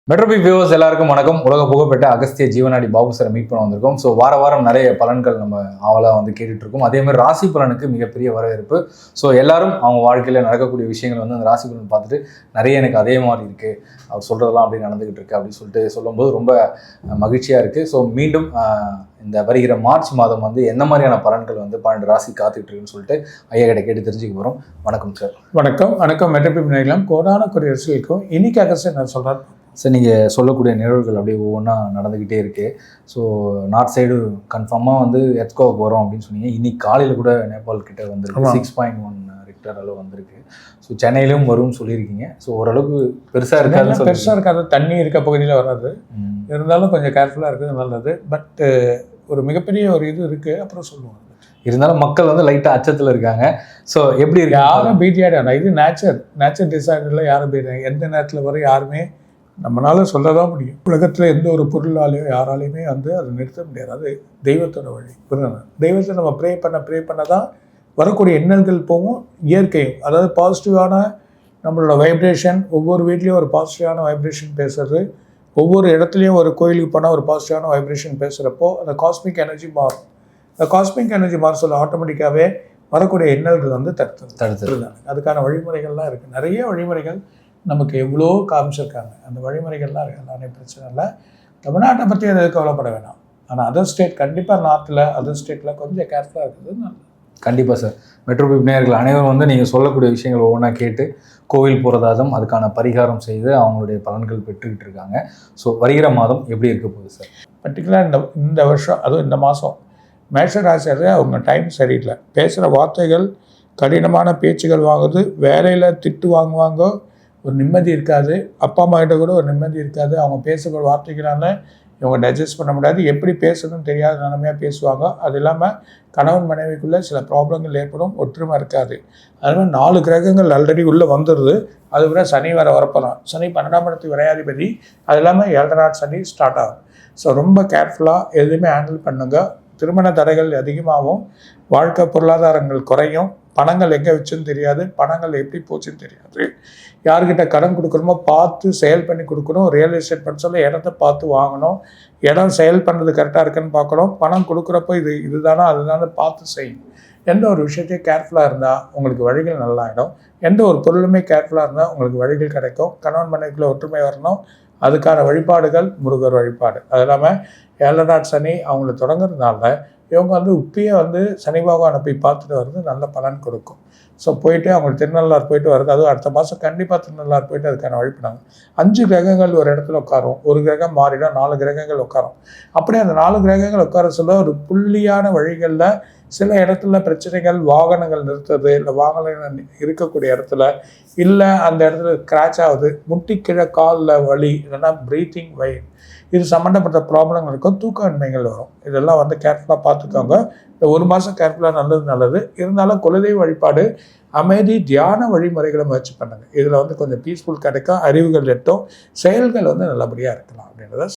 மெட்ரோபிக் viewers எல்லாருக்கும் வணக்கம். உலக புகழ்பெற்ற அகஸ்திய ஜீவனாடி பாபு சாரை மீட் பண்ண வந்திருக்கோம். ஸோ வாரம் நிறைய பலன்கள் நம்ம ஆவலாக கேட்டுட்டு இருக்கோம். அதே மாதிரி ராசி பலனுக்கு மிகப்பெரிய வரவேற்பு. ஸோ எல்லாரும் அவங்க வாழ்க்கையில் நடக்கக்கூடிய விஷயங்கள் அந்த ராசி பலன் பார்த்துட்டு நிறைய எனக்கு அதே மாதிரி இருக்குது, அவர் சொல்கிறதெல்லாம் அப்படி நடந்துகிட்டு இருக்கு அப்படின்னு சொல்லிட்டு சொல்லும்போது ரொம்ப மகிழ்ச்சியாக இருக்குது. ஸோ மீண்டும் இந்த வருகிற மார்ச் மாதம் என்ன மாதிரியான பலன்கள் 12 ராசி காத்துக்கிட்டு இருக்குன்னு சொல்லிட்டு ஐயா கிட்ட கேட்டு தெரிஞ்சுக்க போகிறோம். வணக்கம் சார். வணக்கம். மெட்ரோபிக் நேயர்களும் கோடான கொடி ரசிகர்களுக்கும் இன்னைக்கு அகஸ்தியர் நான் சொல்கிறேன் சார், நீங்கள் சொல்லக்கூடிய நிகழ்வுகள் அப்படியே ஒவ்வொன்றா நடந்துக்கிட்டே இருக்குது. ஸோ நார்த் சைடு கன்ஃபார்மாக எர்த்குவேக் போகிறோம் அப்படின்னு சொன்னீங்க. இன்னைக்கு காலையில் கூட நேபாள் கிட்ட வந்திருக்கு, 6.1 ரிக்டர் அளவு வந்திருக்கு. ஸோ சென்னையிலும் வரும்னு சொல்லியிருக்கீங்க. ஸோ ஓரளவுக்கு பெருசாக இருக்காது, தண்ணி இருக்க பகுதியில் வராது, இருந்தாலும் கொஞ்சம் கேர்ஃபுல்லாக இருக்குது, நல்லது. பட் ஒரு மிகப்பெரிய ஒரு இது இருக்குது, அப்புறம் சொல்லுவாங்க. இருந்தாலும் மக்கள் லைட்டாக அச்சத்தில் இருக்காங்க. ஸோ எப்படி இருக்கு? யாரும் பீதியாடாங்க. இது நேச்சர் டிசாஸ்டரில் யாரும் பீதியாங்க. எந்த நேரத்தில் வர யாருமே நம்மளால சொல்லதான் முடியும். உலகத்தில் எந்த ஒரு பொருளாலேயோ யாராலையுமே அதை நிறுத்த முடியாது. அது தெய்வத்தோட வழி. தெய்வத்தை நம்ம ப்ரே பண்ண தான் வரக்கூடிய எண்ணங்கள் போகும். இயற்கையும், அதாவது பாசிட்டிவான நம்மளோட வைப்ரேஷன், ஒவ்வொரு வீட்லேயும் ஒரு பாசிட்டிவான வைப்ரேஷன் பேசுறது, ஒவ்வொரு இடத்துலையும் ஒரு கோயிலுக்கு போனால் ஒரு பாசிட்டிவான வைப்ரேஷன் பேசுகிறப்போ அந்த காஸ்மிக் எனர்ஜி மாறும். அந்த காஸ்மிக் எனர்ஜி மாற சொல்ல ஆட்டோமேட்டிக்காகவே வரக்கூடிய எண்ணங்கள் தடுத்துருந்தாங்க. அதுக்கான வழிமுறைகள்லாம் இருக்குது. நிறைய வழிமுறைகள் நமக்கு எவ்வளோ காமிச்சிருக்காங்க. அந்த வழிமுறைகள்லாம் இருக்குது, எல்லாமே பிரச்சனை இல்லை. தமிழ்நாட்டை பற்றி அதை கவலைப்பட வேணாம். ஆனால் அதர் ஸ்டேட் கண்டிப்பாக நார்த்தில் அதர் ஸ்டேட்டில் கொஞ்சம் கேர்ஃபுல்லாக இருக்குது, நல்லது. கண்டிப்பாக சார். மெட்ரோபிக் நேயர்கள் அனைவரும் நீங்கள் சொல்லக்கூடிய விஷயங்கள் ஒவ்வொன்றா கேட்டு கோவில் போகிறதாதும் அதுக்கான பரிகாரம் செய்து அவங்களுடைய பலன்கள் பெற்றுக்கிட்டு இருக்காங்க. ஸோ வருகிற மாதம் எப்படி இருக்க போகுது சார்? பர்டிகுலராக இந்த வருஷம், அதுவும் இந்த மாதம் மேஷராசியர் அவங்க டைம் சரியில்லை. பேசுகிற வார்த்தைகள், கடினமான பேச்சுகள் வாங்குது, வேலையில் திட்டு வாங்குவாங்க, ஒரு நிம்மதி இருக்காது. அப்பா அம்மா கிட்ட கூட ஒரு நிம்மதி இருக்காது. அவங்க பேசுகிற வார்த்தைகளால் இவங்க டைஜஸ்ட் பண்ண முடியாது. எப்படி பேசணும்னு தெரியாத நிலைமையாக பேசுவாங்க. அது இல்லாமல் கணவன் மனைவிக்குள்ளே சில ப்ராப்ளங்கள் ஏற்படும், ஒற்றுமை இருக்காது. அதுமாதிரி 4 கிரகங்கள் ஆல்ரெடி உள்ளே வந்துடுது. அது விட சனி வரப்போகிறான். சனி 12ஆம் இடத்து விரையாதிபதி. அது இல்லாமல் 7 நாள் சனி ஸ்டார்ட் ஆகும். ஸோ ரொம்ப கேர்ஃபுல்லாக எதுவுமே ஹேண்டில் பண்ணுங்க. திருமண தடைகள் அதிகமாகும், வாழ்க்கை பொருளாதாரங்கள் குறையும், பணங்கள் எங்கே வச்சுன்னு தெரியாது, பணங்கள் எப்படி போச்சுன்னு தெரியாது. யார்கிட்ட கடன் கொடுக்குறோமோ பார்த்து செயல் பண்ணி கொடுக்கணும். ரியல் எஸ்டேட் பண்ண சொல்ல இடத்த பார்த்து வாங்கணும். இடம் செயல் பண்ணுறது கரெக்டாக இருக்குன்னு பார்க்கணும். பணம் கொடுக்குறப்போ இதுதானா அதுதானே பார்த்து செய்யணும். எந்த ஒரு விஷயத்தையும் கேர்ஃபுல்லாக இருந்தால் உங்களுக்கு வழிகள் நல்லாயிடும். எந்த ஒரு பொருளுமே கேர்ஃபுல்லாக இருந்தால் உங்களுக்கு வழிகள் கிடைக்கும். கணவன் மனைவிக்குள்ள ஒற்றுமை வரணும். அதுக்கான வழிபாடுகள் முருகர் வழிபாடு. அது இல்லாமல் 7 நாள் சனி அவங்கள தொடங்குறதுனால இவங்க உப்பியை சனி பகவானை போய் பார்த்துட்டு வர்றது நல்ல பலன் கொடுக்கும். ஸோ போயிட்டு அவங்களுக்கு திருநள்ளாறு போயிட்டு வருது. அதுவும் அடுத்த மாதம் கண்டிப்பாக திருநள்ளாறு போயிட்டு அதுக்கான வழிபடாங்க. 5 கிரகங்கள் ஒரு இடத்துல உட்காரும். ஒரு கிரகம் மாறிடும், 4 கிரகங்கள் உட்காரும். அப்படியே அந்த 4 கிரகங்கள் உட்கார சொல்ல ஒரு புள்ளியான வழிகளில் சில இடத்துல பிரச்சனைகள், வாகனங்கள் நிறுத்துறது, இல்லை வாகனங்கள் இருக்கக்கூடிய இடத்துல, இல்லை அந்த இடத்துல கிராச் ஆகுது, முட்டி கீழே காலில் வலி, இல்லைன்னா ப்ரீத்திங் வலி, இது சம்மந்தப்பட்ட ப்ராப்ளங்கள் இருக்கும். தூக்கமின்மைகள் வரும். இதெல்லாம் கேர்ஃபுல்லாக பார்த்துக்கோங்க. இந்த 1 மாதம் கேர்ஃபுல்லாக நல்லது. இருந்தாலும் குலதெய்வ வழிபாடு, அமைதி, தியான வழிமுறைகளை முயற்சி பண்ணுங்க. இதில் கொஞ்சம் பீஸ்ஃபுல் கிடைக்கும், அறிவுகள் எட்டும், செயல்கள் நல்லபடியாக இருக்கலாம் அப்படின்றத